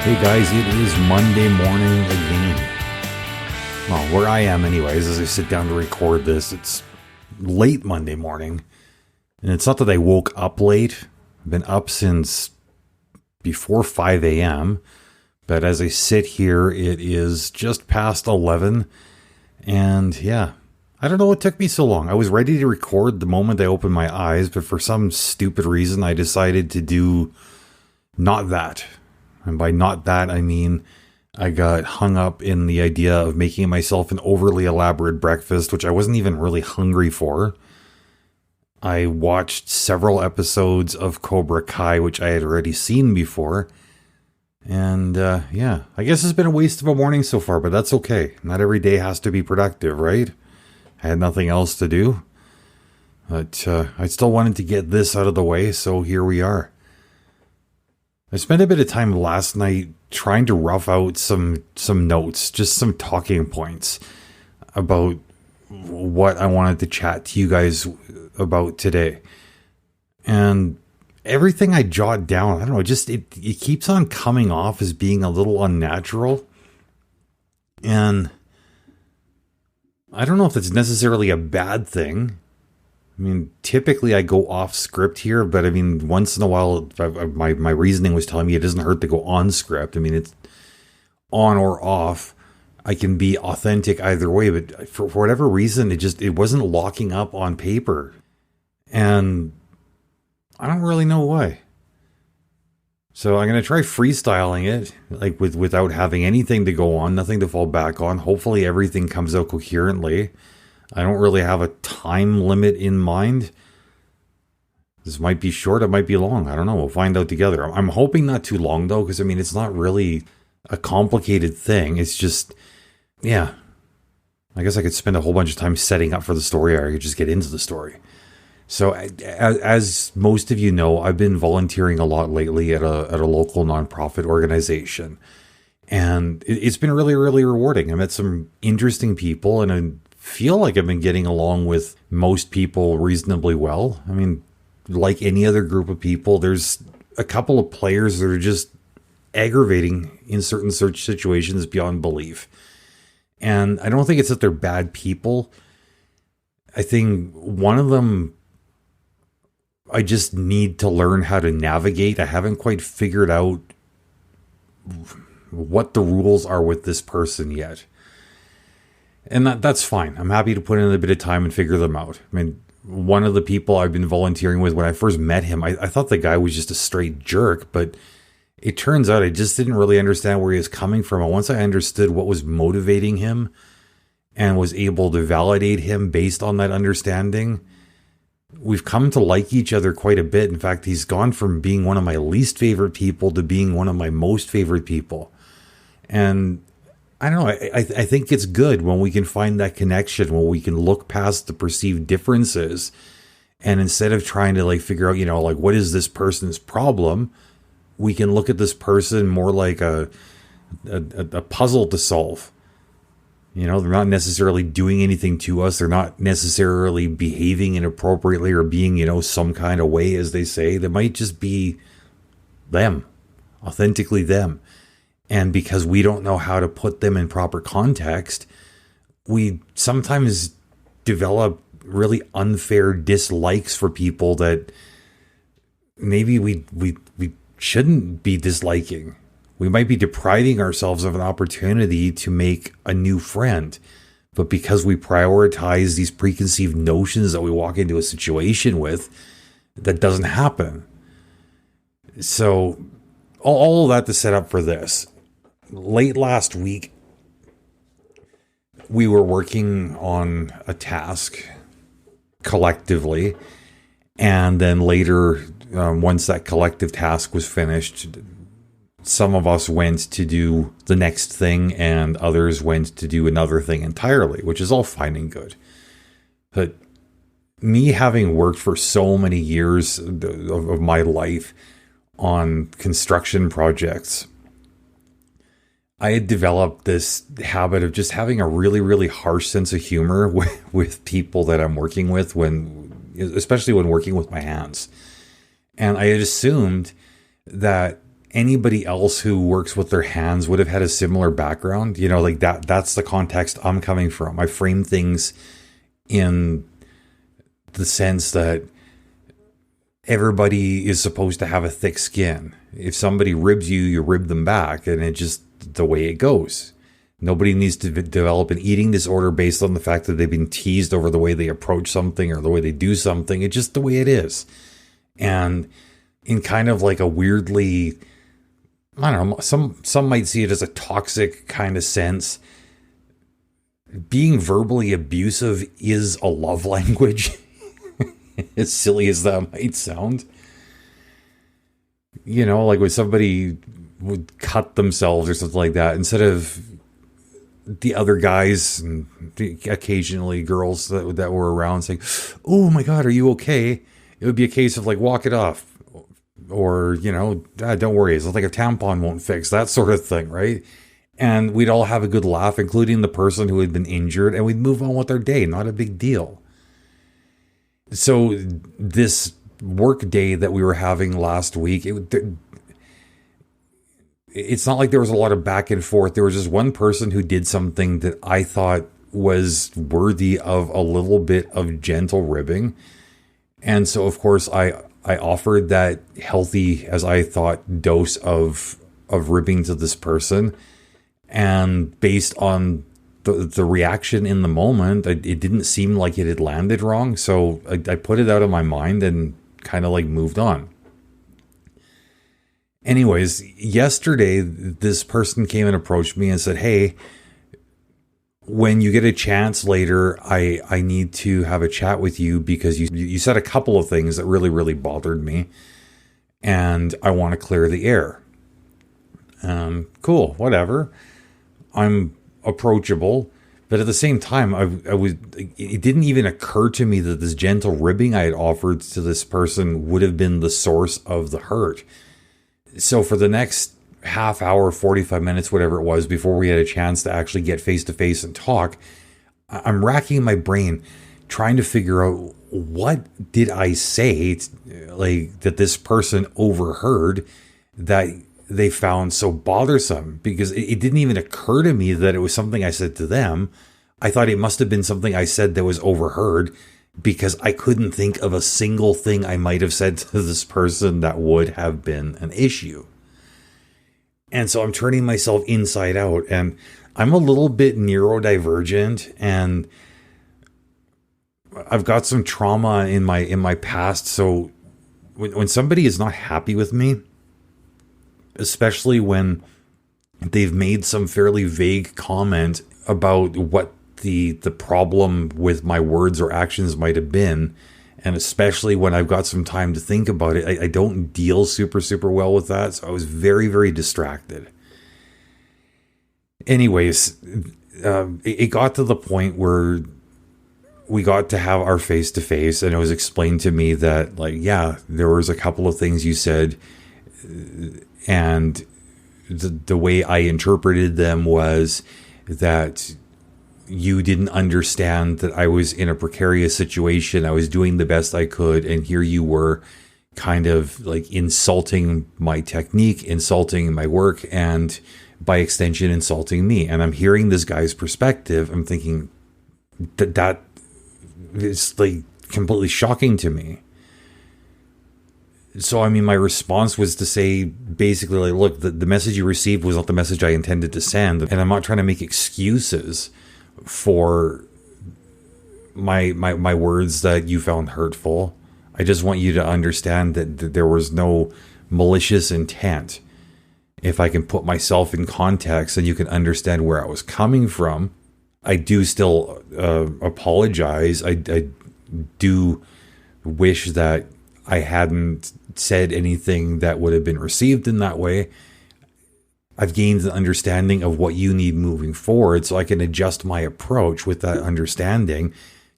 Hey guys, it is Monday morning again. Well, where I am anyways, as I sit down to record this, it's late Monday morning. And it's not that I woke up late. I've been up since before 5 a.m. But as I sit here, it is just past 11. And yeah, I don't know what took me so long. I was ready to record the moment I opened my eyes, but for some stupid reason, I decided to do not that. And by not that, I mean I got hung up in the idea of making myself an overly elaborate breakfast, which I wasn't even really hungry for. I watched several episodes of Cobra Kai, which I had already seen before. And yeah, I guess it's been a waste of a morning so far, but that's okay. Not every day has to be productive, right? I had nothing else to do. But I still wanted to get this out of the way, so here we are. I spent a bit of time last night trying to rough out some notes, just some talking points about what I wanted to chat to you guys about today. And everything I jot down, I don't know, just it keeps on coming off as being a little unnatural. And I don't know if that's necessarily a bad thing. I mean, typically I go off script here, but I mean, once in a while, my reasoning was telling me it doesn't hurt to go on script. I mean, it's on or off. I can be authentic either way, but for whatever reason, it wasn't locking up on paper. And I don't really know why. So I'm going to try freestyling it, like without having anything to go on, nothing to fall back on. Hopefully everything comes out coherently. I don't really have a time limit in mind. This might be short, it might be long. I don't know. We'll find out together. I'm hoping not too long, though, because, I mean, it's not really a complicated thing. It's just, yeah. I guess I could spend a whole bunch of time setting up for the story, or I could just get into the story. So, as most of you know, I've been volunteering a lot lately at a local nonprofit organization. And it's been really, really rewarding. I met some interesting people, and I feel like I've been getting along with most people reasonably well. I mean, like any other group of people, there's a couple of players that are just aggravating in certain search situations beyond belief. And I don't think it's that they're bad people. I think one of them, I just need to learn how to navigate. I haven't quite figured out what the rules are with this person yet. And that's fine. I'm happy to put in a bit of time and figure them out. I mean, one of the people I've been volunteering with, when I first met him, I thought the guy was just a straight jerk, but it turns out I just didn't really understand where he was coming from. And once I understood what was motivating him and was able to validate him based on that understanding, we've come to like each other quite a bit. In fact, he's gone from being one of my least favorite people to being one of my most favorite people. And I don't know. I think it's good when we can find that connection, when we can look past the perceived differences, and instead of trying to figure out, like what is this person's problem, we can look at this person more like a puzzle to solve. They're not necessarily doing anything to us. They're not necessarily behaving inappropriately or being, some kind of way, as they say. They might just be them, authentically them. And because we don't know how to put them in proper context, we sometimes develop really unfair dislikes for people that maybe we shouldn't be disliking. We might be depriving ourselves of an opportunity to make a new friend. But because we prioritize these preconceived notions that we walk into a situation with, that doesn't happen. So all of that to set up for this. Late last week, we were working on a task collectively, and then later, once that collective task was finished, some of us went to do the next thing, and others went to do another thing entirely, which is all fine and good. But me having worked for so many years of my life on construction projects, I had developed this habit of just having a really, really harsh sense of humor with people that I'm working with, especially when working with my hands. And I had assumed that anybody else who works with their hands would have had a similar background. You know, like that's the context I'm coming from. I frame things in the sense that everybody is supposed to have a thick skin. If somebody ribs you, you rib them back, and it's just the way it goes. Nobody needs to develop an eating disorder based on the fact that they've been teased over the way they approach something or the way they do something. It's just the way it is. And in kind of like a weirdly, I don't know, some might see it as a toxic kind of sense, being verbally abusive is a love language. As silly as that might sound. You know, like when somebody would cut themselves or something like that, instead of the other guys and occasionally girls that were around saying, "Oh my God, are you okay?" It would be a case of like, walk it off. Or, you know, don't worry, it's like a tampon won't fix, that sort of thing, right? And we'd all have a good laugh, including the person who had been injured, and we'd move on with our day, not a big deal. So this work day that we were having last week, it's not like there was a lot of back and forth. There was just one person who did something that I thought was worthy of a little bit of gentle ribbing. And so, of course, I offered that healthy, as I thought, dose of ribbing to this person. And based on the reaction in the moment, it didn't seem like it had landed wrong. So I put it out of my mind and kind of like moved on. Anyways, yesterday, this person came and approached me and said, "Hey, when you get a chance later, I need to have a chat with you because you said a couple of things that really, really bothered me. And I want to clear the air." Cool, whatever. I'm approachable, but at the same time, it didn't even occur to me that this gentle ribbing I had offered to this person would have been the source of the hurt. So for the next half hour, 45 minutes, whatever it was, before we had a chance to actually get face to face and talk, I'm racking my brain trying to figure out, what did I say like that this person overheard that they found so bothersome? Because it didn't even occur to me that it was something I said to them. I thought it must have been something I said that was overheard, because I couldn't think of a single thing I might have said to this person that would have been an issue. And so I'm turning myself inside out, and I'm a little bit neurodivergent, and I've got some trauma in my past. So when somebody is not happy with me, especially when they've made some fairly vague comment about what the problem with my words or actions might have been, and especially when I've got some time to think about it, I don't deal super well with that. So I was very, very distracted. Anyways, it got to the point where we got to have our face to face, and it was explained to me that, like, yeah, there was a couple of things you said, and the way I interpreted them was that you didn't understand that I was in a precarious situation. I was doing the best I could, and here you were kind of like insulting my technique, insulting my work, and by extension insulting me. And I'm hearing this guy's perspective. I'm thinking that is like completely shocking to me. So, I mean, my response was to say basically, like, look, the message you received was not the message I intended to send. And I'm not trying to make excuses for my words that you found hurtful. I just want you to understand that there was no malicious intent. If I can put myself in context and you can understand where I was coming from, I do still apologize. I do wish that I hadn't said anything that would have been received in that way. I've gained an understanding of what you need moving forward, so I can adjust my approach with that understanding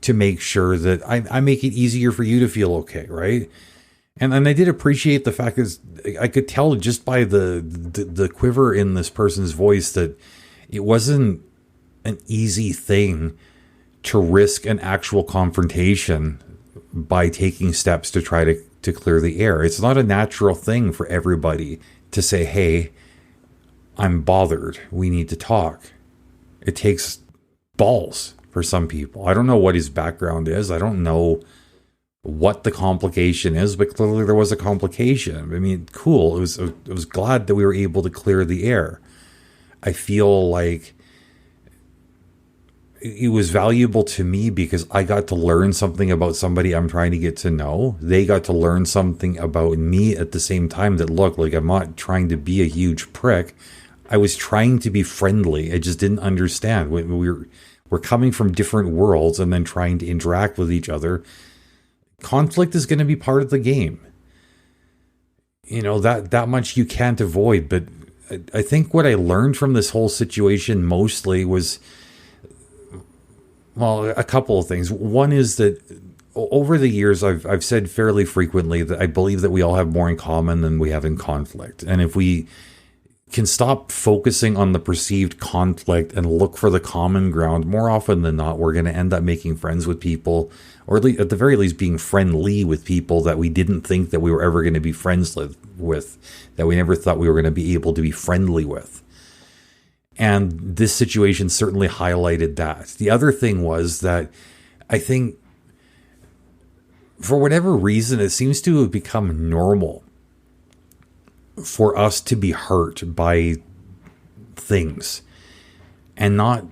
to make sure that I make it easier for you to feel okay, right? And I did appreciate the fact that I could tell just by the quiver in this person's voice that it wasn't an easy thing to risk an actual confrontation by taking steps to try to clear the air. It's not a natural thing for everybody to say, hey, I'm bothered. We need to talk. It takes balls for some people. I don't know what his background is. I don't know what the complication is, but clearly there was a complication. I mean, cool. I was glad that we were able to clear the air. I feel like it was valuable to me because I got to learn something about somebody I'm trying to get to know. They got to learn something about me at the same time that, look, like, I'm not trying to be a huge prick. I was trying to be friendly. I just didn't understand. We're coming from different worlds and then trying to interact with each other. Conflict is going to be part of the game. You know, that much you can't avoid. But I think what I learned from this whole situation mostly was, well, a couple of things. One is that over the years, I've said fairly frequently that I believe that we all have more in common than we have in conflict. And if we can stop focusing on the perceived conflict and look for the common ground, more often than not, we're going to end up making friends with people, or at the very least being friendly with people that we didn't think that we were ever going to be friends with, that we never thought we were going to be able to be friendly with. And this situation certainly highlighted that. The other thing was that I think, for whatever reason, it seems to have become normal for us to be hurt by things and not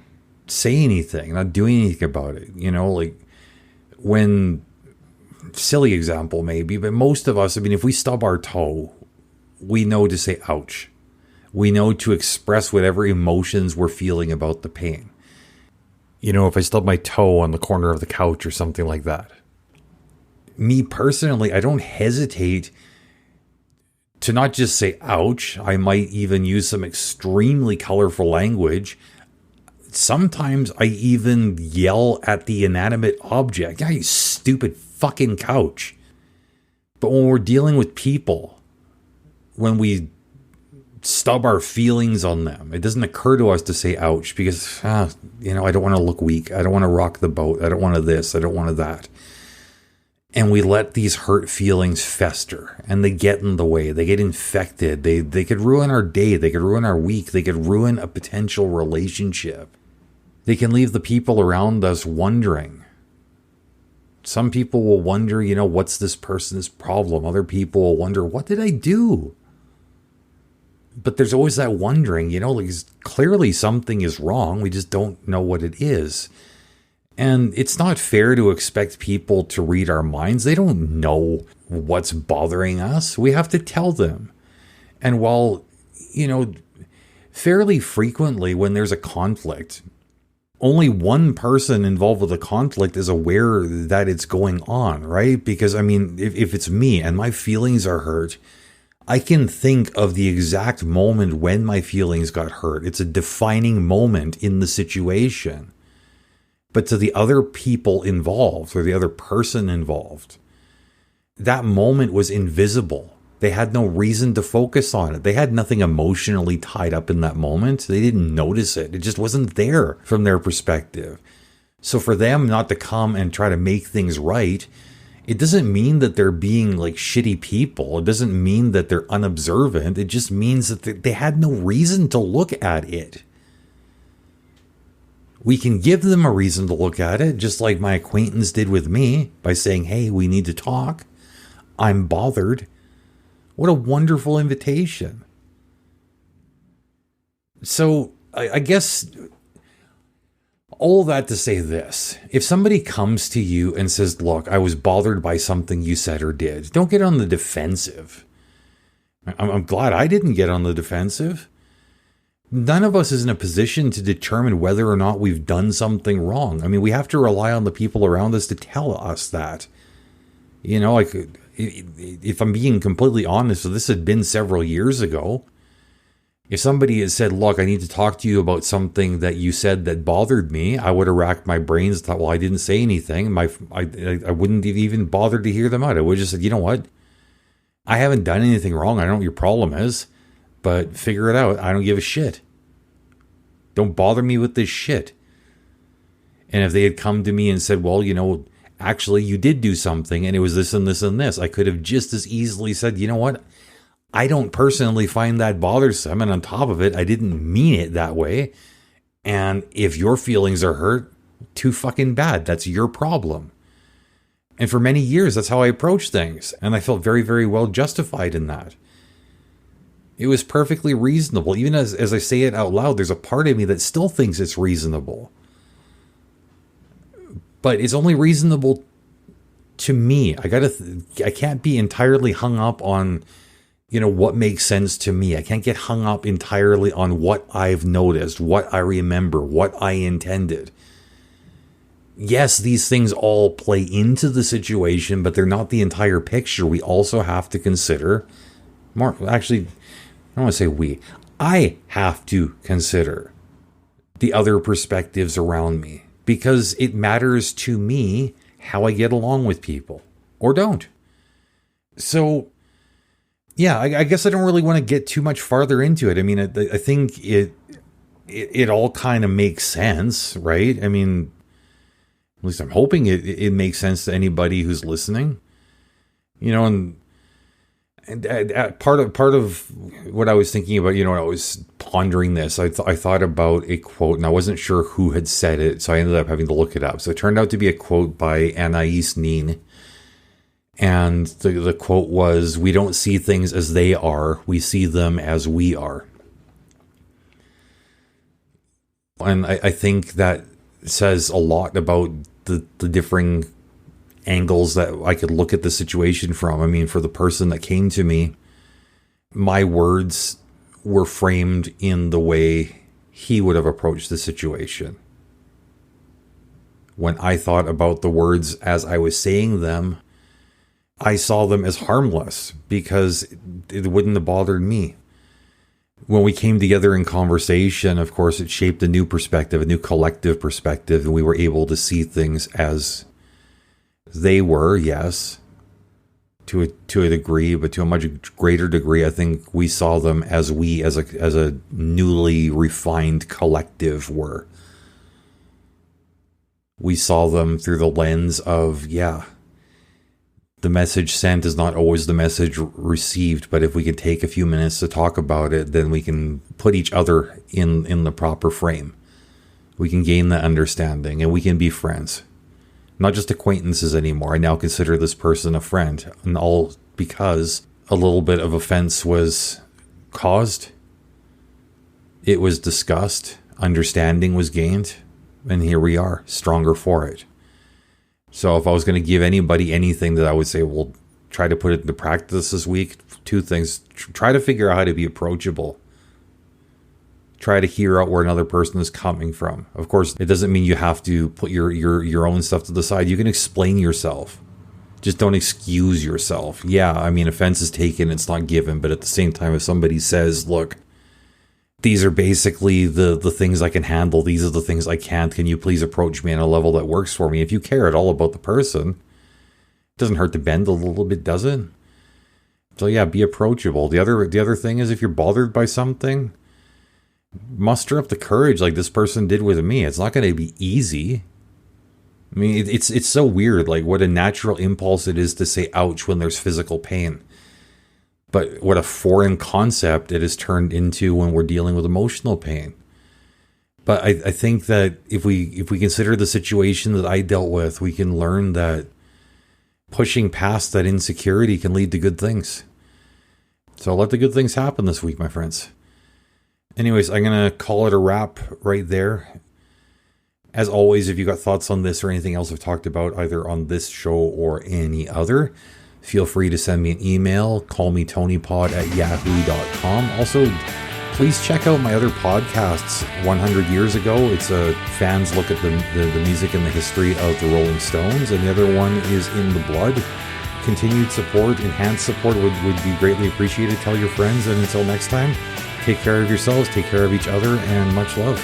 say anything, not do anything about it. You know, like when, silly example maybe, but most of us, I mean, if we stub our toe, we know to say ouch. We know to express whatever emotions we're feeling about the pain. You know, if I stub my toe on the corner of the couch or something like that. Me personally, I don't hesitate to not just say ouch. I might even use some extremely colorful language. Sometimes I even yell at the inanimate object. Yeah, you stupid fucking couch. But when we're dealing with people, when we stub our feelings on them, it doesn't occur to us to say ouch because, you know, I don't want to look weak. I don't want to rock the boat. I don't want to this. I don't want to that. And we let these hurt feelings fester and they get in the way. They get infected. They could ruin our day. They could ruin our week. They could ruin a potential relationship. They can leave the people around us wondering. Some people will wonder, you know, what's this person's problem? Other people will wonder, what did I do? But there's always that wondering, you know, like clearly something is wrong. We just don't know what it is. And it's not fair to expect people to read our minds. They don't know what's bothering us. We have to tell them. And while, you know, fairly frequently when there's a conflict, only one person involved with the conflict is aware that it's going on, right? Because, I mean, if it's me and my feelings are hurt, I can think of the exact moment when my feelings got hurt. It's a defining moment in the situation. But to the other people involved or the other person involved, that moment was invisible. They had no reason to focus on it. They had nothing emotionally tied up in that moment. They didn't notice it. It just wasn't there from their perspective. So for them not to come and try to make things right, it doesn't mean that they're being like shitty people. It doesn't mean that they're unobservant. It just means that they had no reason to look at it. We can give them a reason to look at it, just like my acquaintance did with me by saying, hey, we need to talk. I'm bothered. What a wonderful invitation. So I guess all that to say this. If somebody comes to you and says, look, I was bothered by something you said or did, don't get on the defensive. I'm glad I didn't get on the defensive. None of us is in a position to determine whether or not we've done something wrong. I mean, we have to rely on the people around us to tell us that. You know, like, if I'm being completely honest, so this had been several years ago. If somebody had said, look, I need to talk to you about something that you said that bothered me, I would have racked my brains and thought, well, I didn't say anything. I wouldn't have even bothered to hear them out. I would have just said, you know what? I haven't done anything wrong. I don't know what your problem is. But figure it out. I don't give a shit. Don't bother me with this shit. And if they had come to me and said, well, you know, actually you did do something and it was this and this and this, I could have just as easily said, you know what? I don't personally find that bothersome. And on top of it, I didn't mean it that way. And if your feelings are hurt, too fucking bad. That's your problem. And for many years, that's how I approached things. And I felt very, very well justified in that. It was perfectly reasonable. Even as I say it out loud, there's a part of me that still thinks it's reasonable. But it's only reasonable to me. I can't be entirely hung up on, what makes sense to me. I can't get hung up entirely on what I've noticed, what I remember, what I intended. Yes, these things all play into the situation, but they're not the entire picture. We also have to consider, actually, I don't want to say we. I have to consider the other perspectives around me because it matters to me how I get along with people or don't. So, yeah, I guess I don't really want to get too much farther into it. I mean, I think it all kind of makes sense, right? I mean, at least I'm hoping it makes sense to anybody who's listening, and part of what I was thinking about, when I was pondering this, I thought about a quote, and I wasn't sure who had said it, so I ended up having to look it up. So it turned out to be a quote by Anais Nin, and the quote was, "We don't see things as they are, we see them as we are." And I think that says a lot about the differing angles that I could look at the situation from. I mean, for the person that came to me, my words were framed in the way he would have approached the situation. When I thought about the words as I was saying them, I saw them as harmless because it wouldn't have bothered me. When we came together in conversation, of course, it shaped a new perspective, a new collective perspective, and we were able to see things as they were, yes, to a degree, but to a much greater degree, I think we saw them as we, as a newly refined collective were. We saw them through the lens of, the message sent is not always the message received, but if we can take a few minutes to talk about it, then we can put each other in the proper frame. We can gain that understanding, and we can be friends. Not just acquaintances anymore. I now consider this person a friend, and all because a little bit of offense was caused. It was discussed, understanding was gained, and here we are, stronger for it. So if I was going to give anybody anything that I would say, well, try to put it into practice this week, two things. Try to figure out how to be approachable. Try to hear out where another person is coming from. Of course, it doesn't mean you have to put your own stuff to the side. You can explain yourself. Just don't excuse yourself. Yeah, I mean, offense is taken, it's not given. But at the same time, if somebody says, look, these are basically the things I can handle. These are the things I can't. Can you please approach me on a level that works for me? If you care at all about the person, it doesn't hurt to bend a little bit, does it? So yeah, be approachable. The other thing is, if you're bothered by something, muster up the courage like this person did with me. It's not going to be easy. I mean, it's so weird, like what a natural impulse it is to say ouch when there's physical pain. But what a foreign concept it is turned into when we're dealing with emotional pain. But I think that if we consider the situation that I dealt with, we can learn that pushing past that insecurity can lead to good things. So let the good things happen this week, my friends. Anyways, I'm going to call it a wrap right there. As always, if you got thoughts on this or anything else I've talked about, either on this show or any other, feel free to send me an email, callmetonypod@yahoo.com. Also, please check out my other podcasts, 100 Years Ago. It's a fans look at the music and the history of the Rolling Stones. And the other one is In the Blood. Continued support, enhanced support would be greatly appreciated. Tell your friends, and until next time, take care of yourselves, take care of each other, and much love.